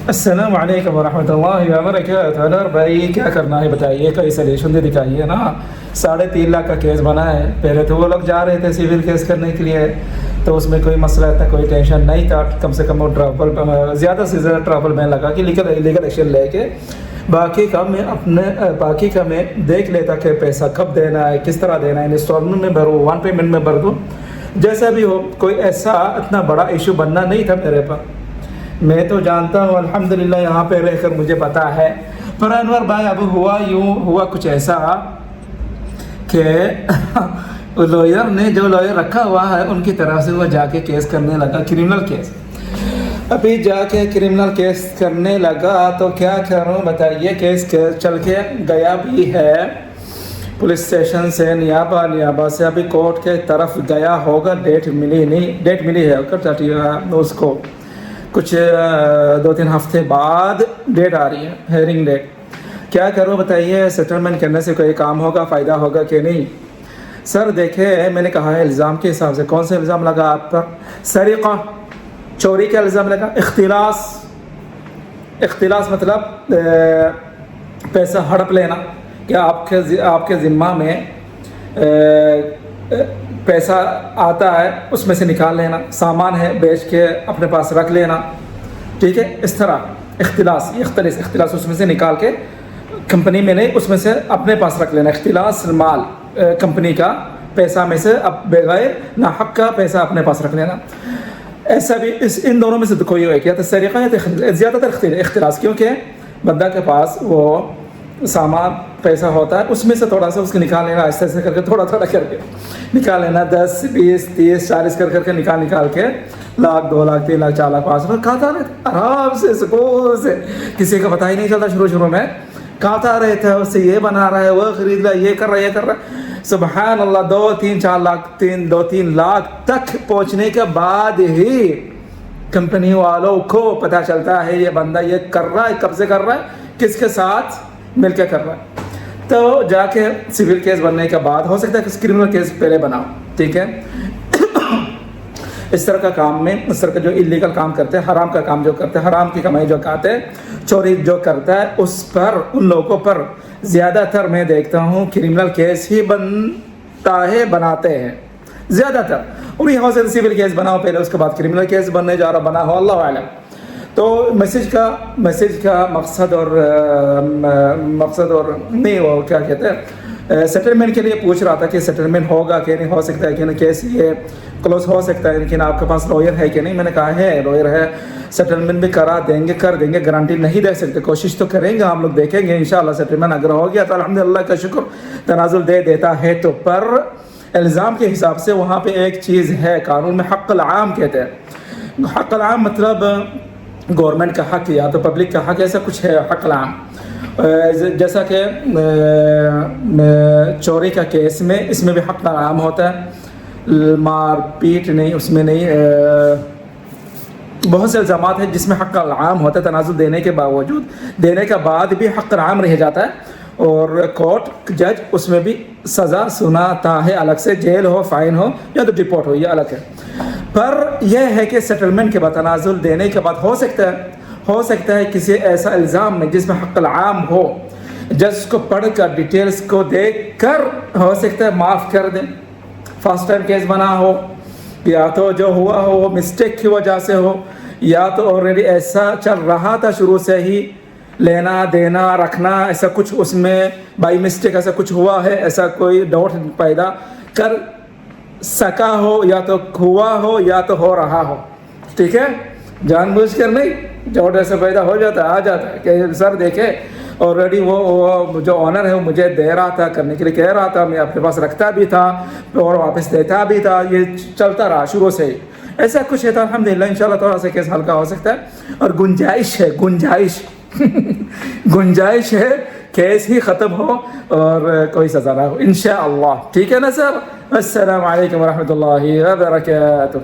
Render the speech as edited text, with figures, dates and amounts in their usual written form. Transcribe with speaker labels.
Speaker 1: السلام علیکم ورحمۃ اللہ وبرکاتہ. اور بھائی کیا کرنا ہے بتائیے, کوئی سلیوشن دے دکھائیے نا. 3.5 لاکھ کا کیس بنا ہے. پہلے تو وہ لوگ جا رہے تھے سول کیس کرنے کے لیے, تو اس میں کوئی مسئلہ تھا, کوئی ٹینشن نہیں تھا. کم سے کم وہ ٹربل زیادہ سے زیادہ ٹربل میں لگا کہ لیگل ایکشن لے کے باقی کا میں دیکھ لیتا کہ پیسہ کب دینا ہے, کس طرح دینا ہے, انسٹالمنٹ میں بھروں, 1 پیمنٹ میں بھر دوں, جیسا بھی ہو. کوئی ایسا اتنا بڑا ایشو بننا نہیں تھا میرے پاس. میں تو جانتا ہوں الحمدللہ یہاں پہ رہ کر مجھے پتا ہے. پر انور بھائی اب ہوا کچھ ایسا کہ لوئر نے جو لوئر رکھا ہوا ہے ان کی طرف سے وہ جا کے کیس کرنے لگا, کرمنل کیس. ابھی جا کے کرمنل کیس کرنے لگا تو کیا کروں بتائیے. کیس چل کے گیا بھی ہے پولیس اسٹیشن سے, نیابہ سے ابھی کورٹ کے طرف گیا ہوگا. ڈیٹ ملی ہے اس کو کچھ 2-3 ہفتے بعد ڈیٹ آ رہی ہے, ہیئرنگ ڈیٹ. کیا کرو بتائیے, سیٹلمنٹ کرنے سے کوئی کام ہوگا, فائدہ ہوگا کہ نہیں؟ سر دیکھیں, میں نے کہا ہے الزام کے حساب سے کون سے الزام لگا آپ پر؟ سرقہ, چوری کا الزام لگا. اختلاس مطلب پیسہ ہڑپ لینا, کہ آپ کے ذمہ میں پیسہ آتا ہے اس میں سے نکال لینا, سامان ہے بیچ کے اپنے پاس رکھ لینا, ٹھیک ہے. اس طرح اختلاس اس میں سے نکال کے کمپنی میں نہیں, اس میں سے اپنے پاس رکھ لینا. اختلاس مال کمپنی کا پیسہ میں سے اب بغیر ناحق کا پیسہ اپنے پاس رکھ لینا. ایسا بھی ان دونوں میں سے کوئی ہو کیا تو سرقہ یا زیادہ تر اختلاس, کیونکہ بندہ کے پاس وہ سامان پیسہ ہوتا ہے, اس میں سے تھوڑا سا اس کے نکال لینا, ایسے کر کے تھوڑا کر کے نکال لینا. 10 20 30 40 کر کے نکال کے 1 لاکھ 2 لاکھ 3 لاکھ 4 لاکھ 5 لاکھ کھاتا رہتا آرام سے, سکون سے. کسی کا پتہ ہی نہیں چلتا. شروع میں کھاتا رہتا ہے, اس سے یہ بنا رہا ہے, وہ خرید رہا ہے, یہ کر رہا ہے. سبحان اللہ, 2-3 لاکھ 2-3 لاکھ تک پہنچنے کے بعد ہی کمپنی والوں کو پتہ چلتا ہے یہ بندہ یہ کر رہا ہے, کب سے کر رہا ہے, کس کے ساتھ مل کے کر رہا ہے. تو جا کے سول کیس بننے کے بعد ہو سکتا ہے کہ کرمنل کیس پہلے بناؤ, ٹھیک ہے. اس طرح کا کام میں, اس طرح کا جو انلیگل کام کرتے ہیں, حرام کا کام جو کرتے ہیں, حرام کی کمائی جو کھاتے ہیں, چوری جو کرتا ہے, اس پر ان لوگوں پر زیادہ تر میں دیکھتا ہوں کرمنل کیس ہی بناتے ہیں زیادہ تر. اور یہ ہو سکتا ہے سول کیس بناؤ پہلے, اس کے بعد کرمنل کیس بننے جا رہا بنا ہو, اللہ اعلم. تو میسج کا مقصد اور نہیں, وہ کیا کہتے ہیں, سیٹلمنٹ کے لیے پوچھ رہا تھا کہ سیٹلمنٹ ہوگا کہ نہیں, ہو سکتا ہے کہ نہیں, کیس یہ کلوز ہو سکتا ہے, لیکن آپ کے پاس لوئر ہے کہ نہیں. میں نے کہا ہے لوئر ہے, سیٹلمنٹ بھی کر دیں گے, گارنٹی نہیں دے سکتے, کوشش تو کریں گے, ہم لوگ دیکھیں گے انشاءاللہ. سیٹلمنٹ اگر ہو گیا تو الحمدللہ کا شکر, تنازل دے دیتا ہے تو. پر الزام کے حساب سے وہاں پہ ایک چیز ہے, قانون میں حق العام کہتے ہیں. حق العام مطلب گورنمنٹ کا حق یا تو پبلک کا حق, ایسا کچھ ہے حق العام. جیسا کہ چوری کا کیس میں, اس میں بھی حق العام ہوتا ہے, مار پیٹ نہیں, اس میں نہیں, بہت سے الزامات ہیں جس میں حق العام ہوتا ہے. تنازل دینے کے بعد بھی حق العام رہ جاتا ہے, اور کورٹ جج اس میں بھی سزا سناتا ہے الگ سے, جیل ہو, فائن ہو یا تو ڈپورٹ ہو, یہ الگ ہے. پر یہ ہے کہ سیٹلمنٹ کے بعد, تنازل دینے کے بعد ہو سکتا ہے کسی ایسا الزام میں جس میں حق العام ہو, جج کو پڑھ کر ڈیٹیلز کو دیکھ کر ہو سکتا ہے معاف کر دیں. فرسٹ ٹائم کیس بنا ہو, یا تو جو ہوا ہو وہ مسٹیک کی وجہ سے ہو, یا تو آلریڈی ایسا چل رہا تھا شروع سے ہی, لینا دینا رکھنا, ایسا کچھ اس میں بائی مسٹیک ایسا کچھ ہوا ہے, ایسا کوئی ڈاؤٹ پیدا کر سکا ہو, یا تو ہوا ہو یا تو ہو رہا ہو, ٹھیک ہے. جان بوجھ کر نہیں, ڈاؤٹ ایسا پیدا ہو جاتا ہے, آ جاتا ہے کہ سر دیکھے آلریڈی وہ جو آنر ہے وہ مجھے دے رہا تھا, کرنے کے لیے کہہ رہا تھا, میں اپنے پاس رکھتا بھی تھا اور واپس دیتا بھی تھا, یہ چلتا رہا شروع سے ہی, ایسا کچھ ہے. تو الحمدللہ انشاءاللہ تھوڑا سا کیس ہلکا ہو سکتا ہے, اور گنجائش ہے کیس ہی ختم ہو اور کوئی سزا نہ ہو انشاءاللہ, ٹھیک ہے نا سر. السلام علیکم ورحمۃ اللہ وبرکاتہ.